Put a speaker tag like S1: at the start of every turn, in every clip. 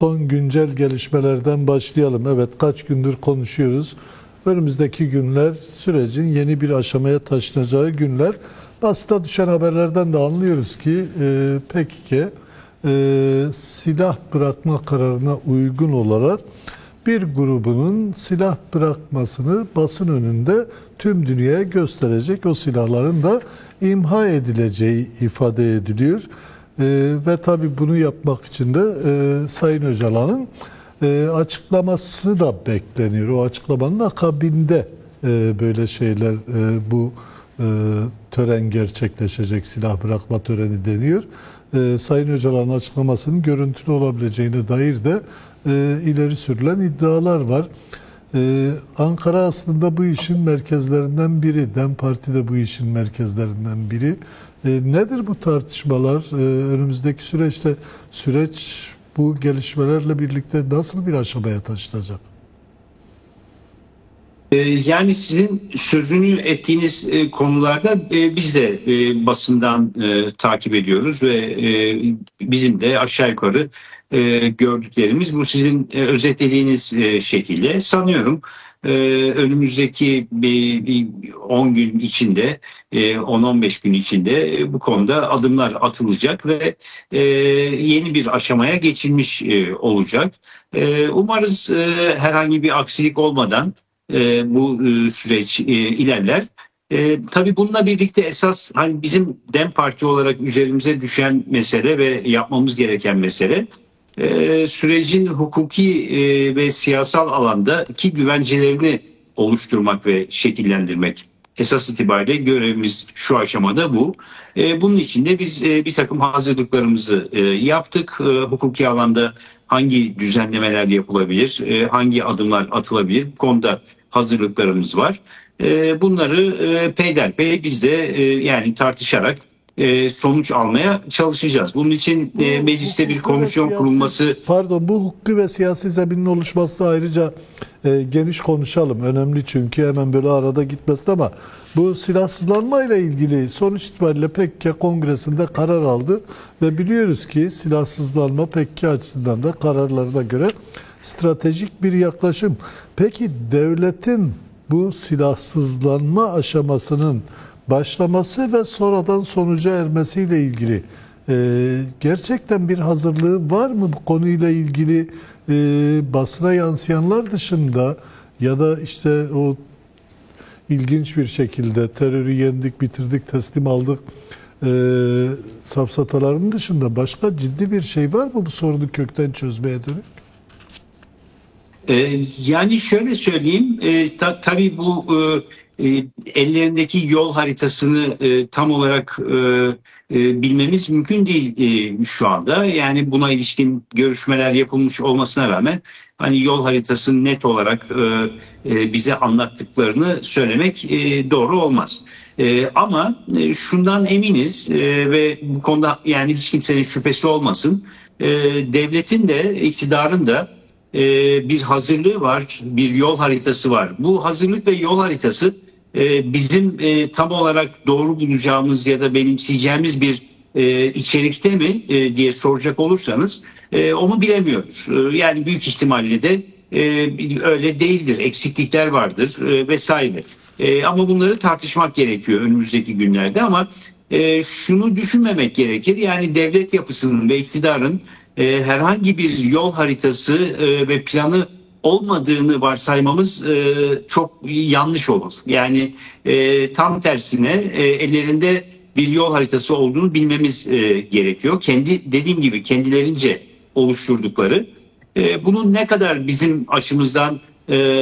S1: Son güncel gelişmelerden başlayalım. Evet, kaç gündür konuşuyoruz. Önümüzdeki günler sürecin yeni bir aşamaya taşınacağı günler. Basına düşen haberlerden de anlıyoruz ki PKK silah bırakma kararına uygun olarak bir grubunun silah bırakmasını basın önünde tüm dünyaya gösterecek. O silahların da imha edileceği ifade ediliyor. Ve tabii bunu yapmak için de Sayın Öcalan'ın açıklaması da bekleniyor. O açıklamanın akabinde böyle şeyler bu tören gerçekleşecek, silah bırakma töreni deniyor. Sayın Öcalan'ın açıklamasının görüntülü olabileceğine dair de ileri sürülen iddialar var. Ankara aslında bu işin merkezlerinden biri. DEM Parti de bu işin merkezlerinden biri. Nedir bu tartışmalar? Önümüzdeki süreç bu gelişmelerle birlikte nasıl bir aşamaya taşınacak?
S2: Yani sizin sözünü ettiğiniz konularda biz de basından takip ediyoruz ve bizim de aşağı yukarı gördüklerimiz bu sizin özetlediğiniz şekilde. Sanıyorum önümüzdeki bir 10 gün içinde, 10-15 gün içinde bu konuda adımlar atılacak ve yeni bir aşamaya geçilmiş olacak. Umarız herhangi bir aksilik olmadan bu süreç ilerler. Tabii bununla birlikte esas hani bizim DEM Parti olarak üzerimize düşen mesele ve yapmamız gereken mesele sürecin hukuki ve siyasal alandaki güvencelerini oluşturmak ve şekillendirmek. Esas itibariyle görevimiz şu aşamada bu. Bunun için de biz bir takım hazırlıklarımızı yaptık. Hukuki alanda hangi düzenlemeler yapılabilir, hangi adımlar atılabilir bu konuda hazırlıklarımız var. Bunları peyderpey biz de yani tartışarak sonuç almaya çalışacağız. Bunun için mecliste bir komisyon kurulması...
S1: Bu hukuki ve siyasi zeminin oluşması ayrıca geniş konuşalım. Önemli çünkü hemen böyle arada gitmesin ama bu silahsızlanma ile ilgili sonuç itibariyle PKK Kongresi'nde karar aldı ve biliyoruz ki silahsızlanma PKK açısından da kararlarına göre stratejik bir yaklaşım. Peki devletin bu silahsızlanma aşamasının başlaması ve sonradan sonuca ermesiyle ilgili gerçekten bir hazırlığı var mı bu konuyla ilgili basına yansıyanlar dışında ya da işte o ilginç bir şekilde terörü yendik, bitirdik, teslim aldık safsataların dışında başka ciddi bir şey var mı bu sorunu kökten çözmeye dönük?
S2: Yani şöyle söyleyeyim, tabii bu ellerindeki yol haritasını tam olarak bilmemiz mümkün değil şu anda. Yani buna ilişkin görüşmeler yapılmış olmasına rağmen hani yol haritasını net olarak bize anlattıklarını söylemek doğru olmaz. Ama şundan eminiz ve bu konuda yani hiç kimsenin şüphesi olmasın. Devletin de iktidarın da bir hazırlığı var, bir yol haritası var. Bu hazırlık ve yol haritası bizim tam olarak doğru bulacağımız ya da benimseyeceğimiz bir içerikte mi diye soracak olursanız onu bilemiyoruz. Yani büyük ihtimalle de öyle değildir, eksiklikler vardır vesaire. Ama bunları tartışmak gerekiyor önümüzdeki günlerde ama şunu düşünmemek gerekir. Yani devlet yapısının ve iktidarın herhangi bir yol haritası ve planı olmadığını varsaymamız çok yanlış olur. Yani tam tersine ellerinde bir yol haritası olduğunu bilmemiz gerekiyor. Dediğim gibi kendilerince oluşturdukları. Bunun ne kadar bizim açımızdan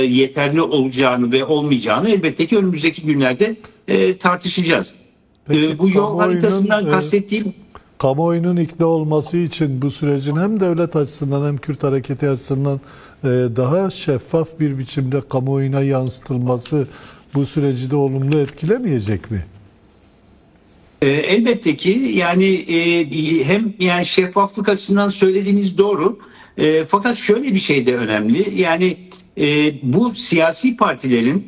S2: yeterli olacağını ve olmayacağını elbette ki önümüzdeki günlerde tartışacağız.
S1: Peki,
S2: Bu yol haritasından kastettiğim...
S1: Kamuoyunun ikna olması için bu sürecin hem devlet açısından hem Kürt hareketi açısından daha şeffaf bir biçimde kamuoyuna yansıtılması bu süreci de olumlu etkilemeyecek mi?
S2: Elbette ki yani hem yani şeffaflık açısından söylediğiniz doğru. Fakat şöyle bir şey de önemli. Yani bu siyasi partilerin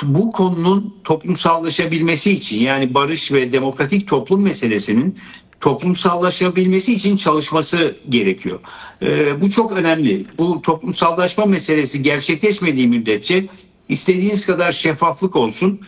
S2: bu konunun toplumsallaşabilmesi için yani barış ve demokratik toplum meselesinin toplumsallaşabilmesi için çalışması gerekiyor. Bu çok önemli. Bu toplumsallaşma meselesi gerçekleşmediği müddetçe istediğiniz kadar şeffaflık olsun,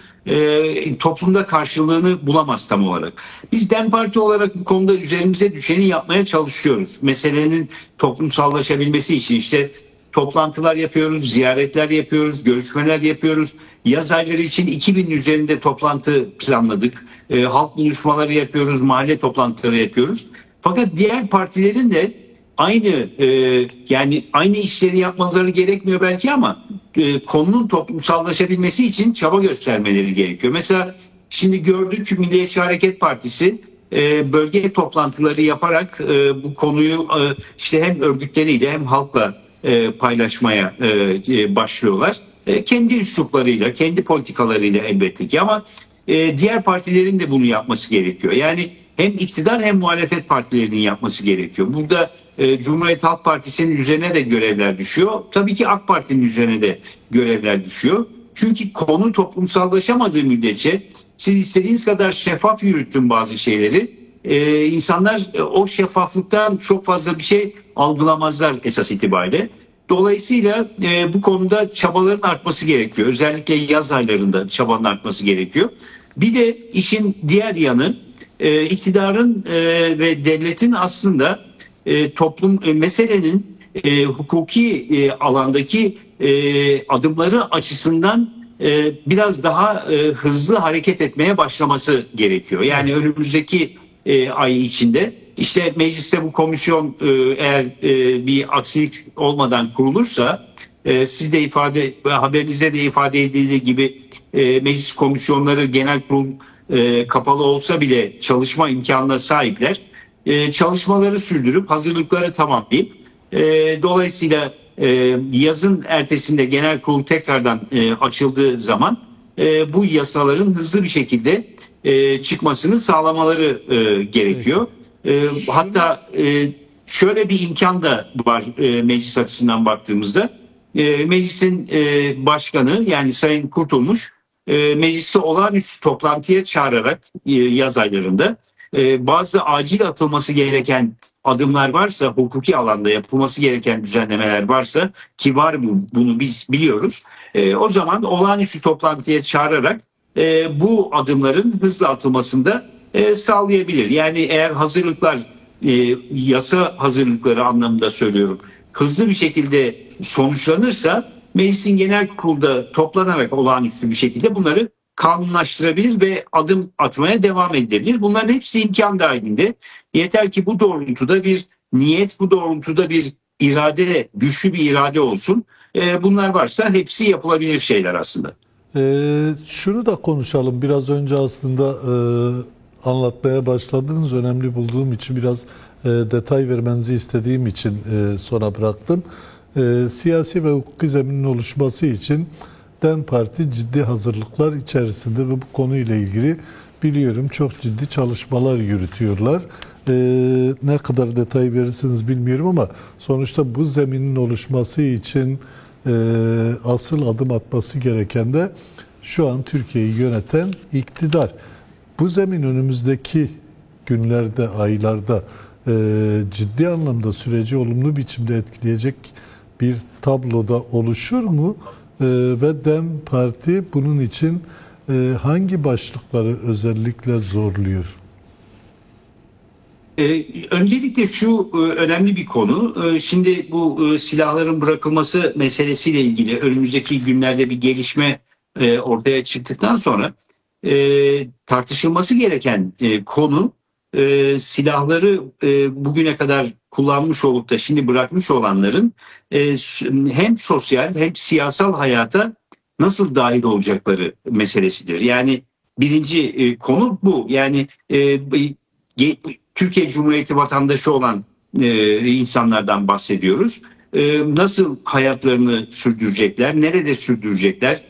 S2: toplumda karşılığını bulamaz tam olarak. Biz DEM Parti olarak bu konuda üzerimize düşeni yapmaya çalışıyoruz. Meselenin toplumsallaşabilmesi için işte toplantılar yapıyoruz, ziyaretler yapıyoruz, görüşmeler yapıyoruz. Yaz ayları için 2000 üzerinde toplantı planladık. Halk buluşmaları yapıyoruz, mahalle toplantıları yapıyoruz. Fakat diğer partilerin de yani aynı işleri yapmaları gerekmiyor belki ama konunun toplumsallaşabilmesi için çaba göstermeleri gerekiyor. Mesela şimdi gördük Milliyetçi Hareket Partisi bölge toplantıları yaparak bu konuyu işte hem örgütleriyle hem halkla paylaşmaya başlıyorlar. Kendi üsluplarıyla, kendi politikalarıyla elbette ki ama diğer partilerin de bunu yapması gerekiyor. Yani hem iktidar hem muhalefet partilerinin yapması gerekiyor. Burada Cumhuriyet Halk Partisi'nin üzerine de görevler düşüyor. Tabii ki AK Parti'nin üzerine de görevler düşüyor. Çünkü konu toplumsallaşamadığı müddetçe siz istediğiniz kadar şeffaf yürüttün bazı şeyleri. İnsanlar o şeffaflıktan çok fazla bir şey algılamazlar esas itibariyle. Dolayısıyla bu konuda çabaların artması gerekiyor. Özellikle yaz aylarında çabanın artması gerekiyor. Bir de işin diğer yanı iktidarın ve devletin aslında meselenin hukuki alandaki adımları açısından biraz daha hızlı hareket etmeye başlaması gerekiyor. Yani önümüzdeki ay içinde işte mecliste bu komisyon eğer bir aksilik olmadan kurulursa siz de haberinizde de ifade edildiği gibi meclis komisyonları genel kurul kapalı olsa bile çalışma imkanına sahipler. Çalışmaları sürdürüp hazırlıkları tamamlayıp dolayısıyla yazın ertesinde genel kurul tekrardan açıldığı zaman bu yasaların hızlı bir şekilde çıkmasını sağlamaları gerekiyor. Hatta şöyle bir imkan da var meclis açısından baktığımızda. Meclisin başkanı yani Sayın Kurtulmuş mecliste olağanüstü toplantıya çağırarak yaz aylarında bazı acil atılması gereken adımlar varsa, hukuki alanda yapılması gereken düzenlemeler varsa ki var bunu biz biliyoruz. O zaman olağanüstü toplantıya çağırarak bu adımların hızlı atılmasında sağlayabilir. Yani eğer hazırlıklar yasa hazırlıkları anlamında söylüyorum hızlı bir şekilde sonuçlanırsa meclisin genel kurulda toplanarak olağanüstü bir şekilde bunları kanunlaştırabilir ve adım atmaya devam edebilir. Bunların hepsi imkan dahilinde. Yeter ki bu doğrultuda bir niyet, bu doğrultuda bir irade, güçlü bir irade olsun. Bunlar varsa hepsi yapılabilir şeyler aslında.
S1: Şunu da konuşalım. Biraz önce aslında anlatmaya başladınız. Önemli bulduğum için biraz detay vermenizi istediğim için sona bıraktım. Siyasi ve hukuki zeminin oluşması için DEM Parti ciddi hazırlıklar içerisinde ve bu konuyla ilgili biliyorum çok ciddi çalışmalar yürütüyorlar. Ne kadar detay verirsiniz bilmiyorum ama sonuçta bu zeminin oluşması için asıl adım atması gereken de şu an Türkiye'yi yöneten iktidar. Bu zemin önümüzdeki günlerde, aylarda ciddi anlamda süreci olumlu biçimde etkileyecek bir tabloda oluşur mu? Ve DEM Parti bunun için hangi başlıkları özellikle zorluyor?
S2: Öncelikle şu önemli bir konu. Şimdi bu silahların bırakılması meselesiyle ilgili önümüzdeki günlerde bir gelişme ortaya çıktıktan sonra tartışılması gereken konu silahları bugüne kadar kullanmış olup da şimdi bırakmış olanların hem sosyal hem siyasal hayata nasıl dahil olacakları meselesidir. Yani birinci konu bu. Yani Türkiye Cumhuriyeti vatandaşı olan insanlardan bahsediyoruz. Nasıl hayatlarını sürdürecekler, nerede sürdürecekler,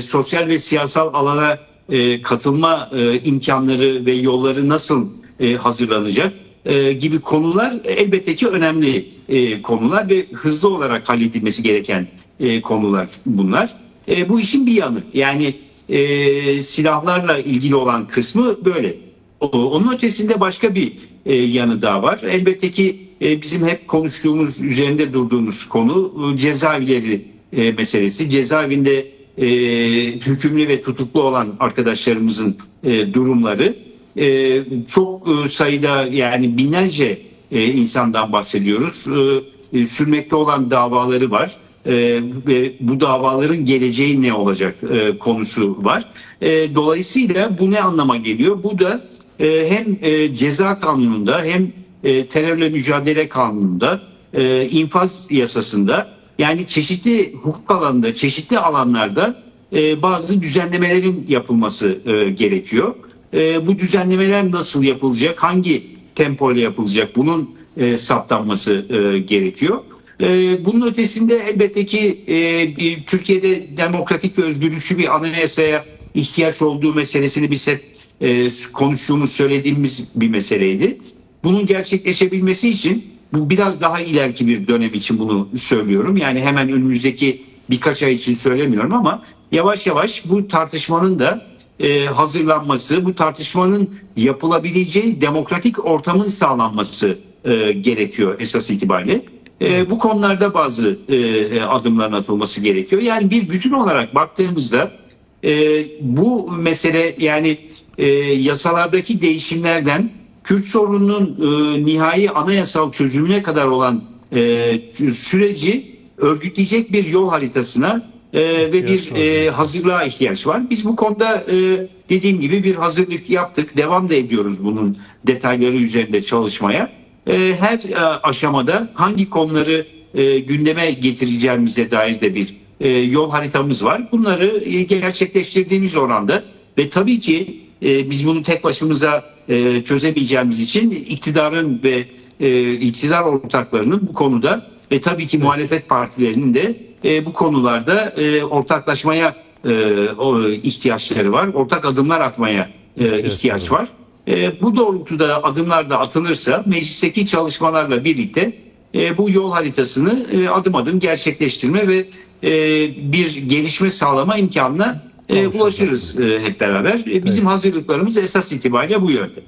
S2: sosyal ve siyasal alana katılma imkanları ve yolları nasıl hazırlanacak gibi konular elbette ki önemli konular ve hızlı olarak halledilmesi gereken konular bunlar. Bu işin bir yanı yani silahlarla ilgili olan kısmı böyle. Onun ötesinde başka bir yanı daha var. Elbette ki bizim hep konuştuğumuz, üzerinde durduğumuz konu cezaevleri meselesi. Cezaevinde hükümlü ve tutuklu olan arkadaşlarımızın durumları. Çok sayıda, yani binlerce insandan bahsediyoruz. Sürmekte olan davaları var. Ve bu davaların geleceği ne olacak konusu var. Dolayısıyla bu ne anlama geliyor? Bu da hem ceza kanununda hem terörle mücadele kanununda, infaz yasasında, yani çeşitli hukuk alanında, çeşitli alanlarda bazı düzenlemelerin yapılması gerekiyor. Bu düzenlemeler nasıl yapılacak, hangi tempoyla yapılacak, bunun saptanması gerekiyor. Bunun ötesinde elbette ki Türkiye'de demokratik ve özgürlükçü bir anayasaya ihtiyaç olduğu meselesini biz hep konuştuğumuz, söylediğimiz bir meseleydi. Bunun gerçekleşebilmesi için, bu biraz daha ileriki bir dönem için bunu söylüyorum. Yani hemen önümüzdeki birkaç ay için söylemiyorum ama yavaş yavaş bu tartışmanın da hazırlanması, bu tartışmanın yapılabileceği demokratik ortamın sağlanması gerekiyor esas itibariyle. Bu konularda bazı adımların atılması gerekiyor. Yani bir bütün olarak baktığımızda bu mesele, yani yasalardaki değişimlerden Kürt sorununun nihai anayasal çözümüne kadar olan süreci örgütleyecek bir yol haritasına ve bir hazırlığa ihtiyaç var. Biz bu konuda dediğim gibi bir hazırlık yaptık. Devam da ediyoruz bunun detayları üzerinde çalışmaya. Her aşamada hangi konuları gündeme getireceğimize dair de bir yol haritamız var. Bunları gerçekleştirdiğimiz oranda ve tabii ki biz bunu tek başımıza çözemeyeceğimiz için iktidarın ve iktidar ortaklarının bu konuda ve tabii ki muhalefet partilerinin de bu konularda ortaklaşmaya ihtiyaçları var. Ortak adımlar atmaya ihtiyaç var. Bu doğrultuda adımlar da atılırsa meclisteki çalışmalarla birlikte bu yol haritasını adım adım gerçekleştirme ve bir gelişme sağlama imkanına ulaşırız hep beraber. Bizim hazırlıklarımız esas itibariyle bu yönde.